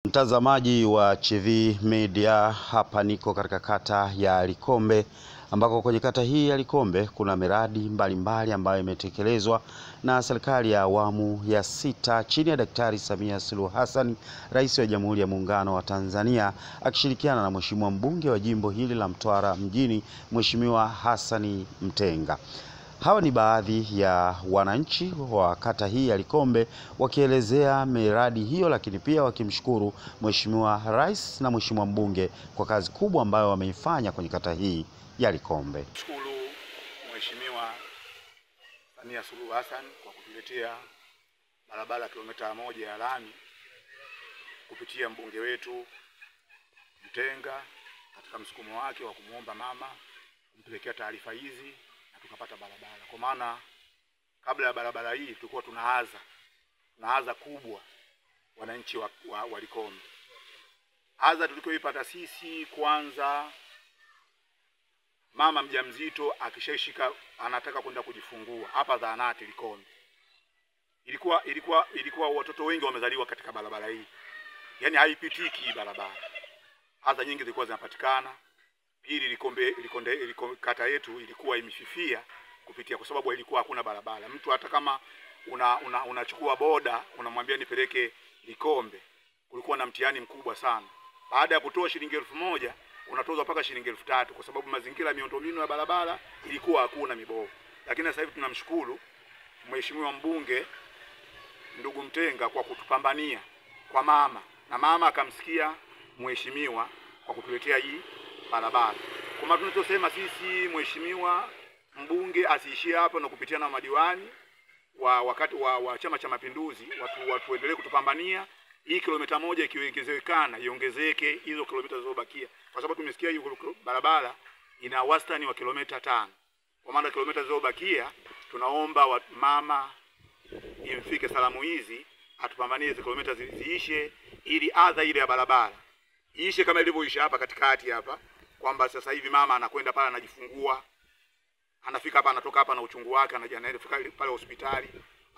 Mtazamaji wa Chivihi Media, hapa niko katika kata ya Likombe, ambako kwenye kata hii ya Likombe kuna miradi mbalimbali ambayo imetekelezwa na serikali ya awamu ya 6 chini ya Daktari Samia Suluhu Hassan, Rais wa Jamhuri ya Muungano wa Tanzania, akishirikiana na Mheshimiwa mbunge wa jimbo hili la Mtwara mjini, Mheshimiwa Hassan Mtenga. Hawa ni baadhi ya wananchi wa kata hii ya Likombe wakielezea miradi hiyo, lakini pia wakimshukuru Mheshimiwa Rais na Mheshimiwa mbunge kwa kazi kubwa ambayo wameifanya kwenye kata hii ya Likombe. Shukuru Mheshimiwa Samia Suluhu Hassan kwa kutuletea barabara kilomita 1 ya lami kupitia mbunge wetu Mtenga, katika msukumo wake wa kumuomba mama kumpelekea taarifa hizi na tukapata barabara. Kwa maana kabla ya barabara hii tulikuwa tunaanza kubwa wananchi wa Likombe. Adha tulikoipata sisi, kwanza mama mjamzito akishaishika anataka kwenda kujifungua hapa zahanati Likombe, ilikuwa watoto wengi wamezaliwa katika barabara hii. Yaani haipitiki barabara. Adha nyingi zilikuwa zinapatikana. Pili, Likombe kata yetu ilikuwa imefifia kupitia kwa sababu ilikuwa hakuna barabara. Mtu hata kama unachukua boda unamwambia nipeleke Likombe, kulikuwa na mtihani mkubwa sana. Baada ya kutoa shilingi 1000 unatozwa mpaka shilingi 3000 kwa sababu mazingira ya miundombinu ya barabara ilikuwa hakuna mibovu. Lakini sasa hivi tunamshukuru Mheshimiwa mbunge ndugu Mtenga kwa kutupambania kwa mama, na mama akamsikia mheshimiwa kwa kutuletea hii barabara. Kwa maana tunachosema sisi, Mheshimiwa mbunge asiishie hapo na kupitia na madiwani wa Chama cha Mapinduzi, watu endelee kutupambania hii kilomita 1 ikiongezekana iongezeke hizo kilomita zilizobakia, kwa sababu tumesikia hiyo barabara ina wastani wa kilomita 5. Kwa maana kilomita zilizobakia tunaomba mama imfike salamu hizi, atupambanie hizo kilomita ziishe, ili adha ile ya barabara iishe kama ilivyoisha hapa katikati hapa, kwamba sasa hivi mama anakwenda pale anajifungua, anafika hapa, anatoka hapa na uchungu wake, anafika pale hospitali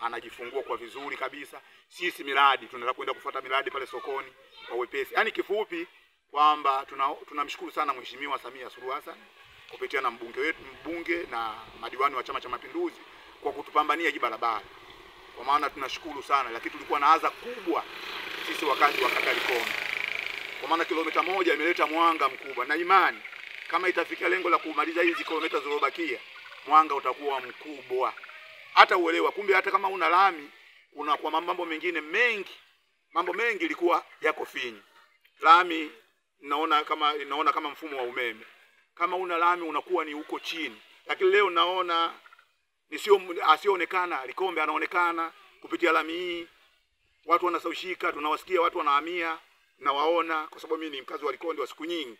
anajifungua kwa vizuri kabisa. Sisi miradi tunataka kwenda kufuata miradi pale sokoni kwa wepesi. Yaani kifupi kwamba tunamshukuru sana Mheshimiwa Samia Suluhu Hassan kupitia na mbunge na madiwani wa Chama cha Mapinduzi kwa kutupambania hii barabara. Kwa maana tunashukuru sana, lakini tulikuwa na adha kubwa sisi wakazi wa kata Likombe. Kwa maana kilomita 1 imeleta mwanga mkubwa, na imani kama itafikia lengo la kumaliza hizi kilomita zilizobakia, mwanga utakuwa mkubwa. Hata uelewa, kumbe hata kama una lami kuna kwa mambo mengine mambo mengi ilikuwa yako finyi. Lami naona kama mfumo wa umeme. Kama una lami unakuwa ni huko chini. Lakini leo naona asionekana Likombe anaonekana kupitia lami hii. Watu wanasaushika, tunawasikia watu wanahamia, na waona kwa sababu mimi ni mkazi wa Likombe wa siku nyingi.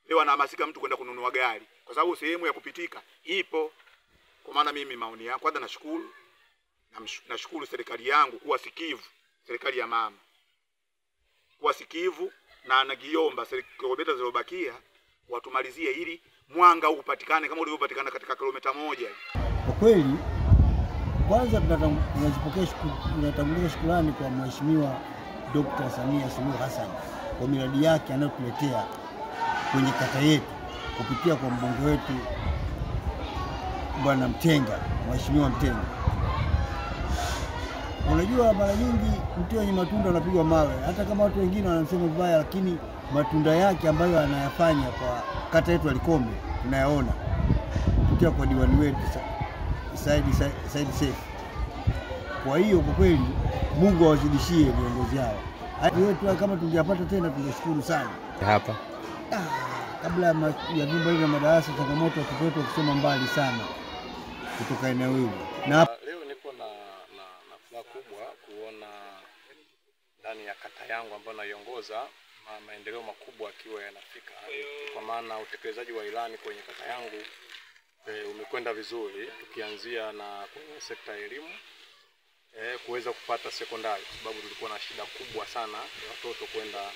Leo anahamasika mtu kwenda kununua gari kwa sababu sehemu ya kupitika ipo. Kwa maana mimi maoni yangu, kwanza nashukuru serikali yangu kuwa sikivu, serikali ya mama kuwa sikivu, na anagiomba kilomita zilizobakia watumalizie ili mwanga upatikane kama ulivyopatikana katika kilomita 1. Kwa kweli kwanza tunatanguliza shukrani kwa Mheshimiwa Dr. Samia Suluhu Hassan kwa miradi yake anayotuletea kwenye kata yetu kupitia kwa mbunge wetu Bwana Mtenga, Mheshimiwa Mtenga. Unajua mara nyingi mtu wenye matunda anapigwa mawe, hata kama watu wengine wanasema vibaya, lakini matunda yake ambayo anayafanya kwa kata yetu ya Likombe tunayaona kupitia kwa diwani wetu Said Seif. Kwa hiyo kwa kweli Mungu awazidishie viongozi hao. Wetu kama tungepata tena tungeshukuru sana. Hapa kabla ya vyumba hivi vya madarasa, changamoto ya watoto kusoma mbali sana kutoka eneo hili. Na leo niko na furaha kubwa kuona ndani ya kata yangu ambayo naiongoza maendeleo makubwa akiwa yanafika, kwa maana utekelezaji wa ilani kwenye kata yangu umekwenda vizuri, tukianzia na kwenye sekta ya elimu kuweza kupata sekondari, kwa sababu tulikuwa na shida kubwa sana ya watoto kwenda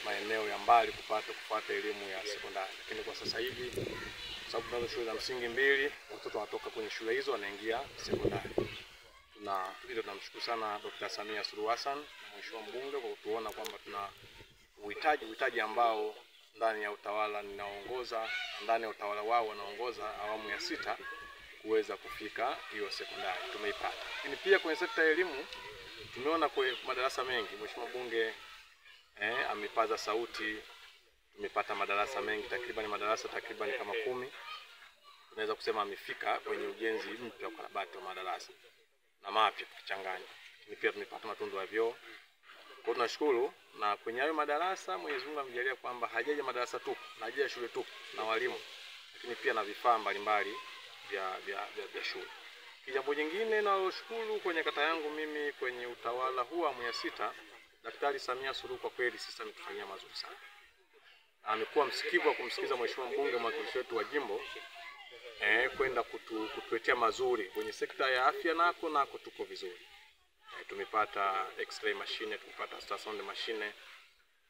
maeneo ya mbali kupata elimu ya sekondari. Lakini kwa sasa hivi, kwa sababu tunazo shule za msingi 2, watoto wanatoka kwenye shule hizo wanaingia sekondari. tunamshukuru sana Dr. Samia Suluhu Hassan na Mheshimiwa mbunge kwa kutuona kwamba tuna uhitaji ambao ndani ya utawala ninaoongoza, ndani ya utawala wao wanaongoza awamu ya 6 kuweza kufika hiyo sekondari tumeipata. Lakini pia kwenye sekta ya elimu tumeona kwa madarasa mengi Mheshimiwa mbunge amepaza sauti, tumepata madarasa mengi, madarasa takriban kama 10. Tunaweza kusema amefika kwenye ujenzi mpya kwa ukarabati wa madarasa na mapya kuchanganya. Lakini pia tumepata matundu ya vyoo. Kwa tunashukuru, na kwenye hayo madarasa Mwenyezi Mungu amejalia kwamba hajaja madarasa tu, na hajaja shule tu na walimu, lakini pia na vifaa mbalimbali vya shule. Jambo jingine naloshukuru kwenye kata yangu mimi kwenye utawala huu wa awamu ya 6, Daktari Samia Suluhu kwa kweli sisi ametufanyia mazuri sana. Amekuwa msikivu wa kumsikiza Mheshimiwa mbunge mwakilishi wetu wa jimbo kwenda kutuletea mazuri kwenye sekta ya afya, nako tuko vizuri. Tumepata x-ray machine, tumepata ultrasound machine,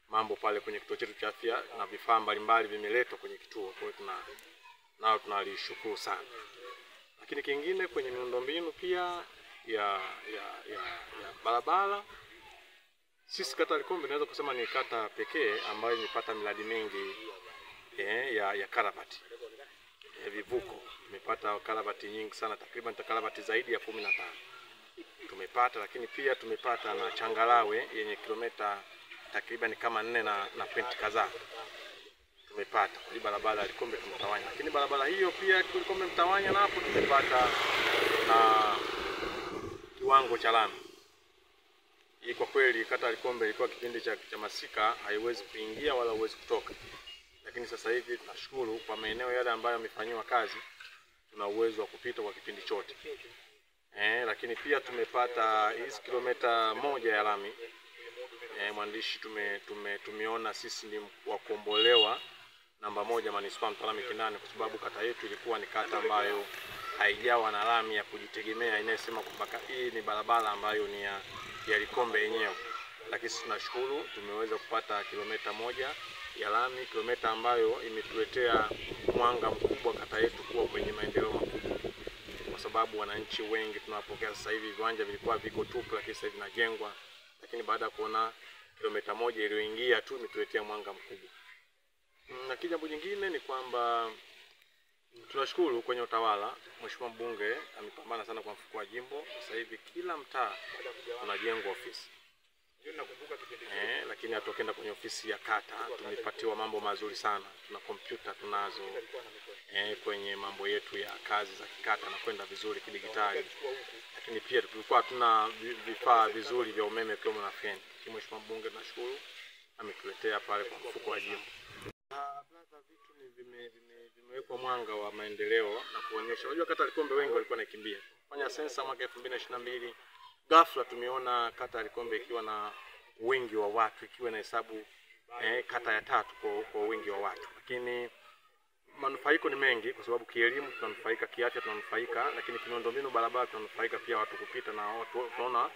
mambo pale kwenye kituo chetu cha afya na vifaa mbalimbali vimeletwa kwenye kituo. Kwa hiyo tunalishukuru sana. Lakini kingine kwenye miundombinu pia ya barabara, sisi kata Likombe naweza kusema ni kata pekee ambayo imepata miradi mingi ya karabati. Vivuko tumepata karabati nyingi sana, takriban karabati zaidi ya 15 tumepata. Lakini pia tumepata na changarawe yenye kilomita takriban kama 4 na penti kadhaa tumepata. Kwa barabara ya Likombe tumetawanya, lakini barabara hiyo pia Likombe mtawanya, na hapo tumepata na kiwango cha lami. Hii kwa kweli kata Likombe ilikuwa kipindi cha masika haiwezi kuingia wala huwezi kutoka, lakini sasa hivi tunashukuru kwa maeneo yale ambayo yamefanywa kazi tuna uwezo wa kupita kwa kipindi chote. Lakini pia tumepata hizi kilomita 1 ya lami. Mwandishi tumeona sisi ni wakombolewa namba 1 manispaa Mtwara Mikindani, kwa sababu kata yetu ilikuwa ni kata ambayo haijawa na lami ya kujitegemea inayosema kwamba hii ni barabara ambayo ni ya Likombe yenyewe. Lakini sisi tunashukuru tumeweza kupata kilomita 1 ya lami, kilomita ambayo imetuletea mwanga mkubwa kata yetu kuwa kwenye maendeleo makubwa, kwa sababu wananchi wengi tunawapokea sasa hivi. Viwanja vilikuwa viko tupu, lakini sasa hivi vinajengwa. Lakini baada ya kuona kilomita 1 iliyoingia tu imetuletea mwanga mkubwa. Na jambo jingine ni kwamba tunashukuru kwenye utawala, Mheshimiwa mbunge amepambana sana kwa mfuko wa jimbo. Sasa hivi kila mtaa unajengwa ofisi. Lakini atokenda kwenye ofisi ya kata tumepatiwa mambo mazuri sana. Tuna kompyuta tunazo kwenye mambo yetu ya kazi za kikata na kwenda vizuri kidigitali. Lakini pia tulikuwa tuna vifaa vizuri vya umeme kama na feni. Mheshimiwa mbunge tunashukuru ametuletea pale kwa mfuko wa jimbo. Vitu vimewekwa mwanga wa maendeleo na kuonyesha. Unajua kata Likombe wengi walikuwa nakimbia. Fanya sensa mwaka 2022. Ghafla tumeona kata Likombe ikiwa na wingi wa watu, ikiwa na hesabu kata ya 3 kwa wingi wa watu. Lakini manufaiko ni mengi, kwa sababu kielimu tunanufaika, kiafya tunanufaika, lakini kimiundombinu barabara tunanufaika pia, watu kupita na watu tunaona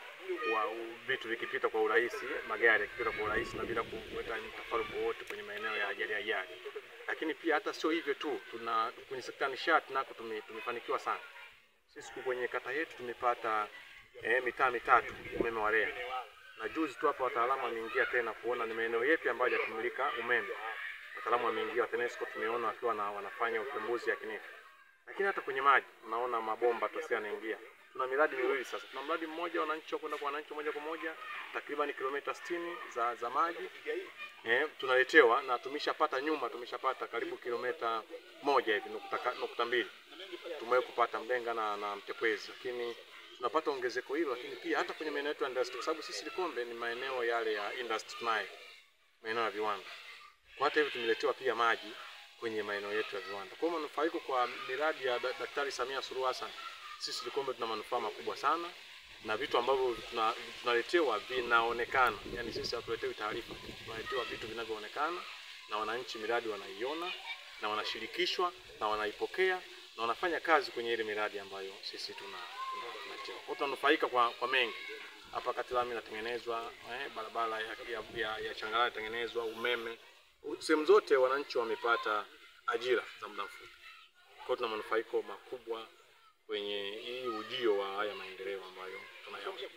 vitu vikipita kwa urahisi, magari yakipita kwa urahisi na bila kuleta mtafaruku wote kwenye maeneo ya ajali. Lakini pia hata sio hivyo tu, kwenye sekta nishati nako tumefanikiwa sana. Sisi kwenye kata yetu tumepata mitaa 3 umeme wa REA. Na juzi tu hapa wataalamu wameingia tena kuona ni maeneo yapi ambayo hayatumilika umeme. Wataalamu wameingia TANESCO, tumeona wakiwa wanafanya uchambuzi yakinifu. Lakini hata kwenye maji unaona mabomba tosia yanaingia. Tuna miradi miwili sasa. Tuna mradi mmoja wananchi kwenda kwa wananchi moja kwa moja takriban kilomita 60 za maji. Tunaletewa na tumeshapata karibu kilomita 1 hivi nukta 2. Tumewahi kupata Mbenga na Mtepwezi, lakini tunapata ongezeko hilo. Lakini pia hata kwenye maeneo yetu ya industry, kwa sababu sisi Likombe ni maeneo yale ya industry, tunayo maeneo ya viwanda. Kwa hata hivi tumeletewa pia maji kwenye maeneo yetu ya viwanda. Kwa manufaiko kwa miradi ya Daktari Samia Suluhu Hassan, sisi Likombe tuna manufaa makubwa sana, na vitu ambavyo tunaletewa vinaonekana. Yani sisi hatuletewi taarifa, tunaletewa vitu vinavyoonekana, na wananchi miradi wanaiona na wanashirikishwa na wanaipokea na wanafanya kazi kwenye ile miradi ambayo sisi tunaletewa. Kwa tunanufaika kwa mengi. Hapa kati lami inatengenezwa, barabara ya changarawe inatengenezwa, umeme. Sehemu zote wananchi wamepata ajira za muda mfupi. Kwa tuna manufaiko makubwa kwenye hii ujio wa haya maendeleo ambayo tunayaona.